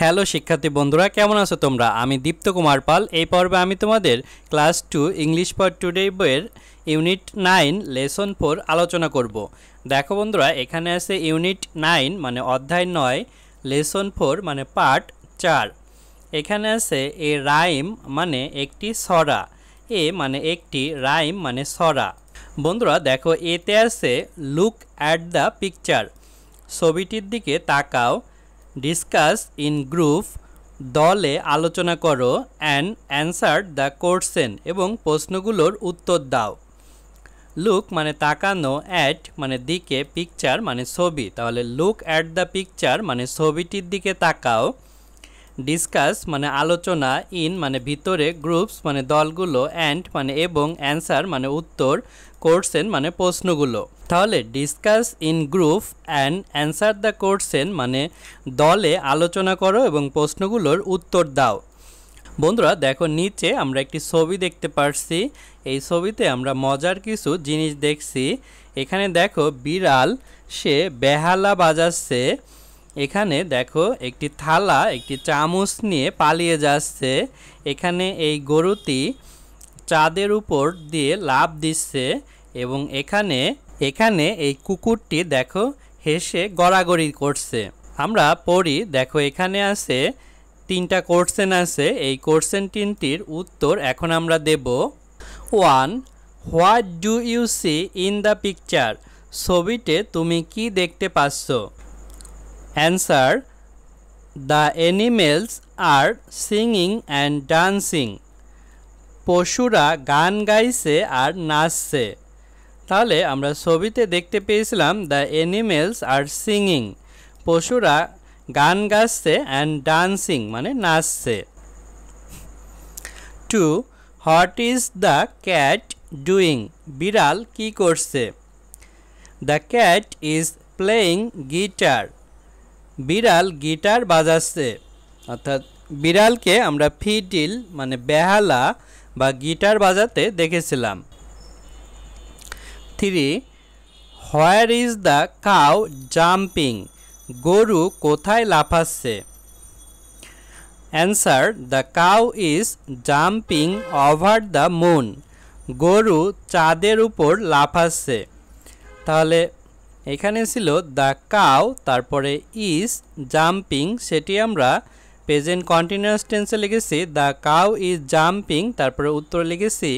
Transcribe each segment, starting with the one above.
Hello শিক্ষার্থী বন্ধুরা, কেমন আছো তোমরা? আমি দীপ্ত কুমার পাল। এই পর্বে আমি তোমাদের ক্লাস 2 ইংলিশ ফর টুডে বইয়ের ইউনিট 9 লেসন 4 আলোচনা করব। দেখো বন্ধুরা, এখানে আছে ইউনিট 9 মানে অধ্যায় 9, লেসন 4 মানে পার্ট 4। এখানে আছে এ রাইম মানে একটি ছড়া, এ মানে একটি, রাইম মানে ছড়া। বন্ধুরা দেখো, এতে আছে লুক অ্যাট দ্য পিকচার, ছবিটির দিকে তাকাও। ডিসকাস ইন গ্রুপ, দলে আলোচনা করো। অ্যান্ড অ্যান্সার দ্য কোশ্চেন, এবং প্রশ্নগুলোর উত্তর দাও। লুক মানে তাকানো, অ্যাট মানে দিকে, পিকচার মানে ছবি। তাহলে লুক অ্যাট দ্য পিকচার মানে ছবিটির দিকে তাকাও। ডিসকাস মানে আলোচনা, ইন মানে ভিতরে, গ্রুপস মানে দলগুলো, অ্যান্ড মানে এবং, অ্যান্সার মানে উত্তর, কোশ্চেন মানে প্রশ্নগুলো। তাহলে discuss in group and answer the question মানে দলে আলোচনা করো এবং প্রশ্নগুলোর উত্তর দাও। বন্ধুরা দেখো, নিচে আমরা একটি ছবি দেখতে পারছি। এই ছবিতে আমরা মজার কিছু জিনিস দেখছি। এখানে দেখো বিড়াল, সে বেহালা বাজাচ্ছে। এখানে দেখো একটি থালা, একটি চামচ নিয়ে পালিয়ে যাচ্ছে। এখানে এই গরুটি চাঁদের উপর দিয়ে লাফ দিচ্ছে, এবং এখানে এই কুকুরটি দেখো হেসে গড়াগড়ি করছে। আমরা পড়ি, দেখো এখানে আছে 3টা কোশ্চেন আছে। এই কোশ্চেন 3টির উত্তর এখন আমরা দেব। 1. What do you see in the picture, ছবিতে তুমি কি দেখতে পাচ্ছ? Answer, the animals are singing and dancing, পশুরা গান গাইছে আর নাচছে। তাহলে আমরা ছবিতে দেখতে পেয়েছিলাম দ্য অ্যানিমেলস আর সিঙ্গিং, পশুরা গান গাচ্ছে, অ্যান্ড ডান্সিং মানে নাচছে। 2. What is the cat doing, বিড়াল কি করছে? The cat is playing guitar, বিড়াল গিটার বাজাচ্ছে। অর্থাৎ বিড়ালকে আমরা ফিডল মানে বেহালা বা গিটার বাজাতে দেখেছিলাম। 3. Where is the cow jumping, গরু কোথায় লাফাচ্ছে? Answer, the cow is jumping over the moon, গরু চাঁদের উপর লাফাচ্ছে। তাহলে এখানে ছিল দ্য কাউ, তারপরে ইজ জাম্পিং, সেটি আমরা প্রেজেন্ট কন্টিনিউয়াস টেন্সে লিখেছি দ্য কাউ ইজ জাম্পিং, তারপরে উত্তর লিখেছি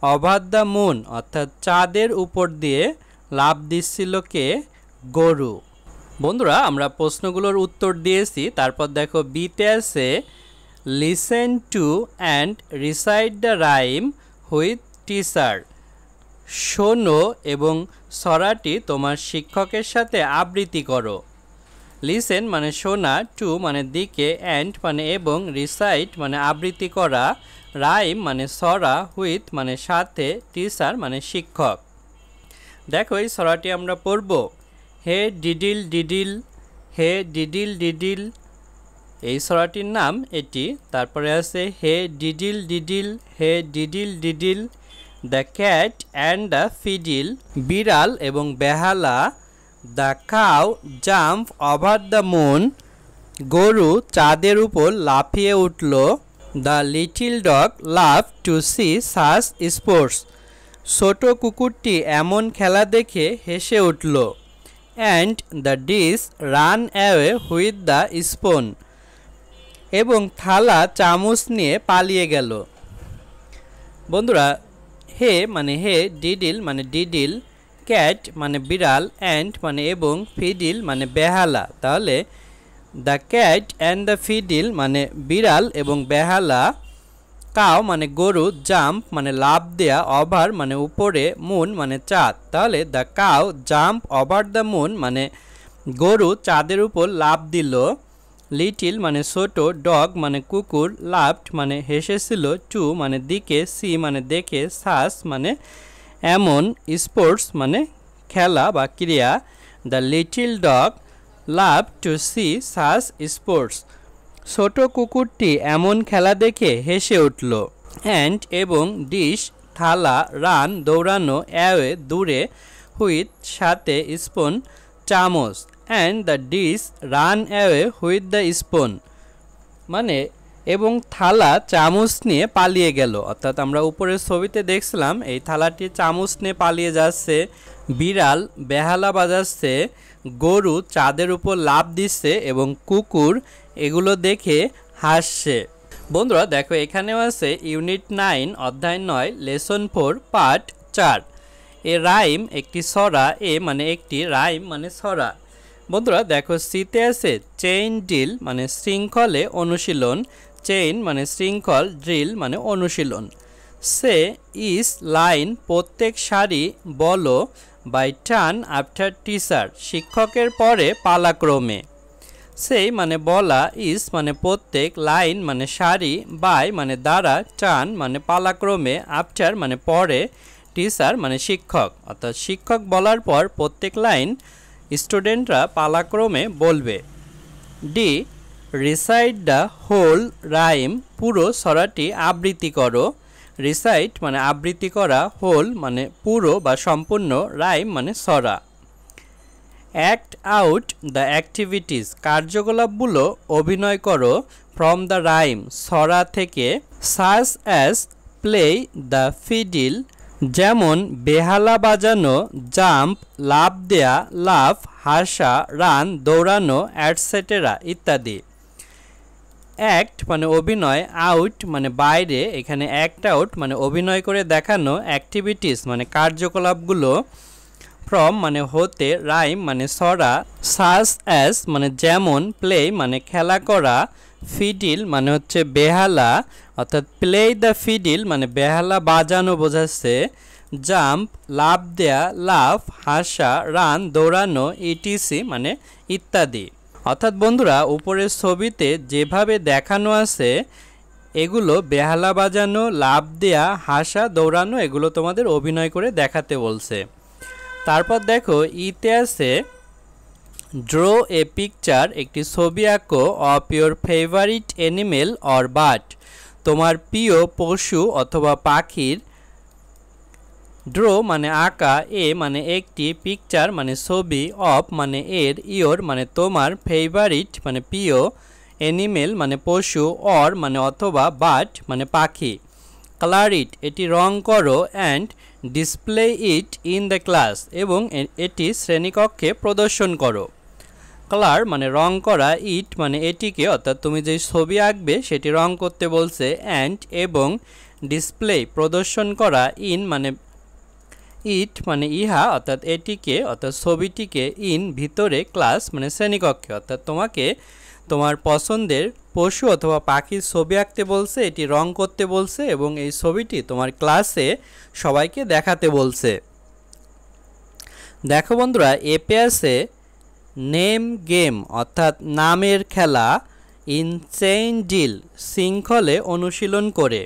ওভার দ্য মুন, অর্থাৎ চাঁদের উপর দিয়ে লাফ দিচ্ছিল কে? গরু। বন্ধুরা আমরা প্রশ্নগুলোর উত্তর দিয়েছি। তারপর দেখো বিতে আছে listen to and recite the rhyme with teacher, শোনো এবং ছড়াটি তোমার শিক্ষকের সাথে আবৃত্তি করো। লিসেন মানে শোনা, টু মানে দিকে, অ্যান্ড মানে এবং, রিসাইট মানে আবৃত্তি করা, রাইম মানে ছড়া, হুইথ মানে সাথে, টিচার মানে শিক্ষক। দেখো এই ছড়াটি আমরা পড়ব। হে ডিডিল ডিডিল, হে ডিডিল ডিডিল, এই ছড়াটির নাম এটি। তারপরে আছে hey diddle diddle, hey diddle diddle, the cat and the fiddle, বিড়াল এবং বেহালা, the cow jump over the moon, গরু চাঁদের উপর লাফিয়ে উঠল, the little dog love to see such sports, ছোট কুকুরটি এমন খেলা দেখে হেসে উঠল, and the dish ran away with the spoon, এবং থালা চামচ নিয়ে পালিয়ে গেল। বন্ধুরা হে মানে হে, ডিডিল মানে ডিডিল, ক্যাট মানে বিড়াল, অ্যান্ড মানে এবং, ফিডিল মানে বেহালা। তাহলে দ্য ক্যাট অ্যান্ড দ্য ফিডিল মানে বিড়াল এবং বেহালা, কাউ মানে গরু, জাম্প মানে লাফ দেয়া, ওভার মানে উপরে, মুন মানে চাঁদ। তাহলে the cow jump over the moon মানে গরু চাঁদের উপর লাফ দিল। লিটিল মানে ছোট, ডগ মানে কুকুর, লাফড মানে হেসেছিল, টু মানে দিকে, সি মানে দেখে, সাস মানে এমন, স্পোর্টস মানে খেলা বা ক্রিয়া, the little dog love to see such sports, ছোট কুকুরটি এমন খেলা দেখে হেসে উঠল। অ্যান্ড এবং, ডিশ থালা, রান দৌড়ানো, অ্যাওয়ে দূরে, হুইথ সাথে, স্পুন চামচ, and the dish ran away with the spoon, মানে এবং থালা চামচ নিয়ে পালিয়ে গেল। অর্থাৎ আমরা উপরের ছবিতে দেখছিলাম এই থালাটি চামচ নিয়ে পালিয়ে যাচ্ছে, বিড়াল বেহালা বাজাচ্ছে, গরু চাঁদের উপর লাফ দিচ্ছে এবং কুকুর এগুলো দেখে হাসছে। বন্ধুরা দেখো এখানেও আছে ইউনিট 9 অধ্যায় 9 লেসন 4 পার্ট 4। এ রাইম একটি ছড়া, এ মানে একটি, রাইম মানে ছড়া। বন্ধুরা দেখো সিতে আছে চেইন ড্রিল মানে শৃঙ্খলে অনুশীলন, চেইন মানে শৃঙ্খল, ড্রিল মানে অনুশীলন। সে ইস লাইন প্রত্যেক সারি বলো, বাই টার্ন আফটার টিচার শিক্ষকের পরে পালাক্রমে। সেই মানে বলা, ইস মানে প্রত্যেক, লাইন মানে সারি, বাই মানে দ্বারা, টার্ন মানে পালাক্রমে, আফটার মানে পরে, টিচার মানে শিক্ষক। অর্থাৎ শিক্ষক বলার পর প্রত্যেক লাইন স্টুডেন্টরা পালাক্রমে বলবে। D recite the whole rhyme পুরো ছড়াটি আবৃত্তি করো। রিসাইট মানে আবৃত্তি করা, হোল মানে পুরো বা সম্পূর্ণ, রাইম মানে ছড়া। অ্যাক্ট আউট দ্য অ্যাক্টিভিটিস কার্যকলাপগুলো অভিনয় করো, ফ্রম দ্য রাইম ছড়া থেকে। সাস অ্যাজ প্লে দ্য ফিডিল যেমন বেহালা বাজানো, জাম্প লাফ দেয়া, লাফ হাসা, রান দৌড়ানো, অ্যাটসেটেরা ইত্যাদি। অ্যাক্ট মানে অভিনয়, আউট মানে বাইরে, এখানে অ্যাক্ট আউট মানে অভিনয় করে দেখানো, অ্যাক্টিভিটিস মানে কার্যকলাপগুলো, ফ্রম মানে হতে, রাইম মানে ছড়া, সাস অ্যাজ মানে যেমন, প্লে মানে খেলা করা, ফিডিল মানে হচ্ছে বেহালা, অর্থাৎ প্লে দ্য ফিডিল মানে বেহালা বাজানো বোঝাচ্ছে, জাম্প লাফ দেয়া, লাফ হাসা, রান দৌড়ানো, ইটিসি মানে ইত্যাদি। অর্থাৎ বন্ধুরা উপরের ছবিতে যেভাবে দেখানো আছে এগুলো বেহালা বাজানো, লাফ দেয়া, হাসা, দৌড়ানো এগুলো তোমাদের অভিনয় করে দেখাতে বলছে। তারপর দেখো ইতে আছে ড্র এ পিকচার একটি ছবি আঁকো, of your favourite animal or bird তোমার প্রিয় পশু অথবা পাখির। ড্র মানে আঁকা, এ মানে একটি, পিকচার মানে ছবি, অফ মানে এর, ইয়োর মানে তোমার, ফেভারিট মানে প্রিয়, অ্যানিমেল মানে পশু, অর মানে অথবা, বার্ড মানে পাখি। কালার ইট এটি রং করো, and display it in the class এবং এটি শ্রেণীকক্ষে প্রদর্শন করো। কালার মানে রং করা, ইট মানে এটিকে, অর্থাৎ তুমি যে ছবি আঁকবে সেটি রং করতে বলছে, অ্যান্ড এবং, ডিসপ্লে প্রদর্শন করা, ইন মানে ইট মানে ইহা অর্থাৎ এটিকে অর্থাৎ ছবিটিকে, ইন ভিতরে, ক্লাস মানে শ্রেণীকক্ষে। অর্থাৎ তোমাকে তোমার পছন্দের পশু অথবা পাখির ছবি আঁকতে বলছে, এটি রং করতে বলছে এবং এই ছবিটি তোমার ক্লাসে সবাইকে দেখাতে বলছে। দেখো বন্ধুরা এপে আছে নেম গেম অর্থাৎ নামের খেলা, ইন চেইন ডিল শৃঙ্খলে অনুশীলন করে।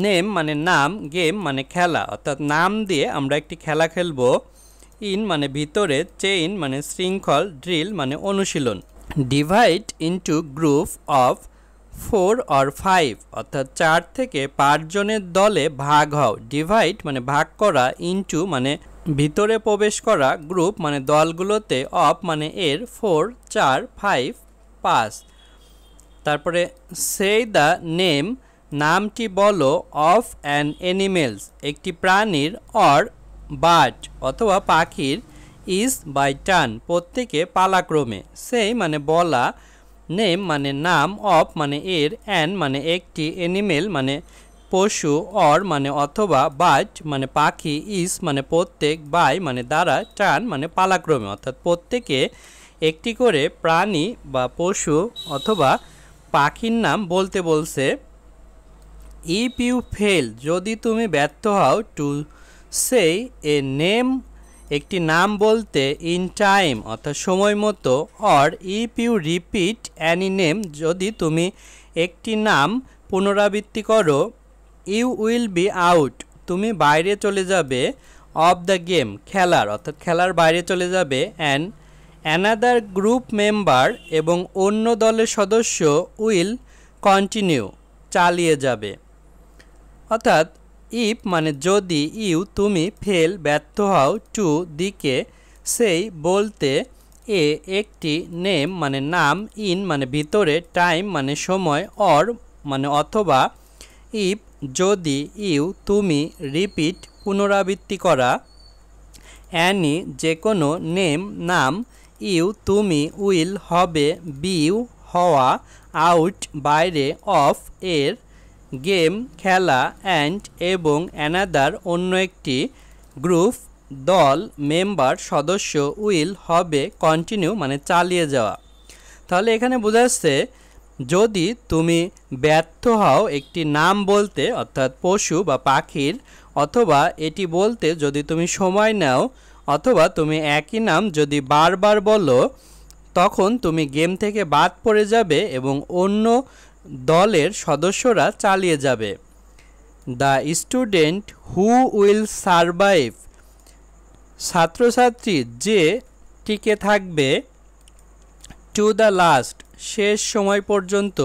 নেম মানে নাম, গেম মানে খেলা, অর্থাৎ নাম দিয়ে আমরা একটি খেলা খেলবো। ইন মানে ভিতরে, চেইন মানে শৃঙ্খল, ড্রিল মানে অনুশীলন। Divide into group of 4 or 5 অর্থাৎ 4 থেকে 5 জনের দলে ভাগ হও। ডিভাইড মানে ভাগ করা, ইন্টু মানে ভিতরে প্রবেশ করা, গ্রুপ মানে দলগুলোতে, অফ মানে এর, 4 4, 5 5। তারপরে সে দ্য নেম নামটি বলো, অফ অ্যান অ্যানিমেলস একটি প্রাণীর, অর বার্ড অথবা পাখির, ইজ বাই টার্ন প্রত্যেকে পালাক্রমে। সেই মানে বলা, নেম মানে নাম, অফ মানে এর, অ্যান মানে একটি, অ্যানিমেল মানে পশু, অর মানে অথবা, বার্ড মানে পাখি, ইজ মানে প্রত্যেক, বাই মানে দ্বারা, টার্ন মানে পালাক্রমে। অর্থাৎ প্রত্যেকে একটি করে প্রাণী বা পশু অথবা পাখির নাম বলতে বলছে। ইফ ইউ ফেল যদি তুমি ব্যর্থ হও, টু সে এ নেম একটি নাম বলতে, ইন টাইম অর্থাৎ সময় মতো, or if you repeat any name যদি তুমি একটি নাম পুনরাবৃত্তি করো, ইউ উইল বি আউট তুমি বাইরে চলে যাবে, অফ দ্য গেম খেলার অর্থাৎ খেলার বাইরে চলে যাবে, অ্যান্ড অ্যানাদার গ্রুপ মেম্বার এবং অন্য দলের সদস্য, উইল কন্টিনিউ চালিয়ে যাবে। অর্থাৎ ইফ মানে যদি, ইউ তুমি, ফেল ব্যর্থ হও, টু দিকে, সেই বলতে, এ একটি নেম মানে নাম, ইন মানে ভিতরে, টাইম মানে সময়, অর মানে অথবা, ইফ যদি, ইউ তুমি, রিপিট পুনরাবৃত্তি করা, অ্যানি যে কোনো, নেম নাম, ইউ তুমি, উইল হবে, বিউ হওয়া, আউট বাইরে, অফ এর, গেম খেলা, অ্যান্ড এবং অ্যানাদার অন্য একটি, গ্রুপ দল, মেম্বার সদস্য, উইল হবে কন্টিনিউ মানে চালিয়ে যাওয়া। তাহলে এখানে বোঝা যাচ্ছে যদি তুমি ব্যর্থ হও একটি নাম বলতে অর্থাৎ পশু বা পাখির, অথবা এটি বলতে যদি তুমি সময় নাও, অথবা তুমি একই নাম যদি বারবার বলো, তখন তুমি গেম থেকে বাদ পড়ে যাবে এবং অন্য দলের সদস্যরা চালিয়ে যাবে। The student who will survive ছাত্রছাত্রী যে টিকে থাকবে, টু দ্য লাস্ট শেষ সময় পর্যন্ত,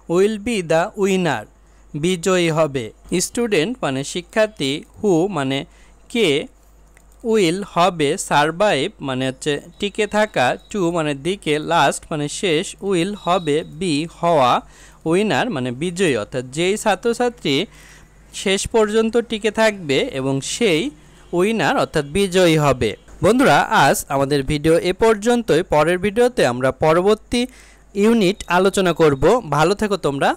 উইল বি দ্য উইনার বিজয়ী হবে। স্টুডেন্ট মানে শিক্ষার্থী, হু মানে কে, উইল হবে, সারভাইভ মানে হচ্ছে টিকে থাকা, টু মানে দিকে, লাস্ট মানে শেষ, উইল হবে বি হওয়া, উইনার মানে বিজয়ী অর্থাৎ যেই ছাত্রছাত্রী শেষ পর্যন্ত টিকে থাকবে এবং সেই উইনার অর্থাৎ বিজয়ী হবে। বন্ধুরা আজ আমাদের ভিডিও এ পর্যন্তই। পরের ভিডিওতে আমরা পরবর্তী ইউনিট আলোচনা করব। ভালো থেকো তোমরা।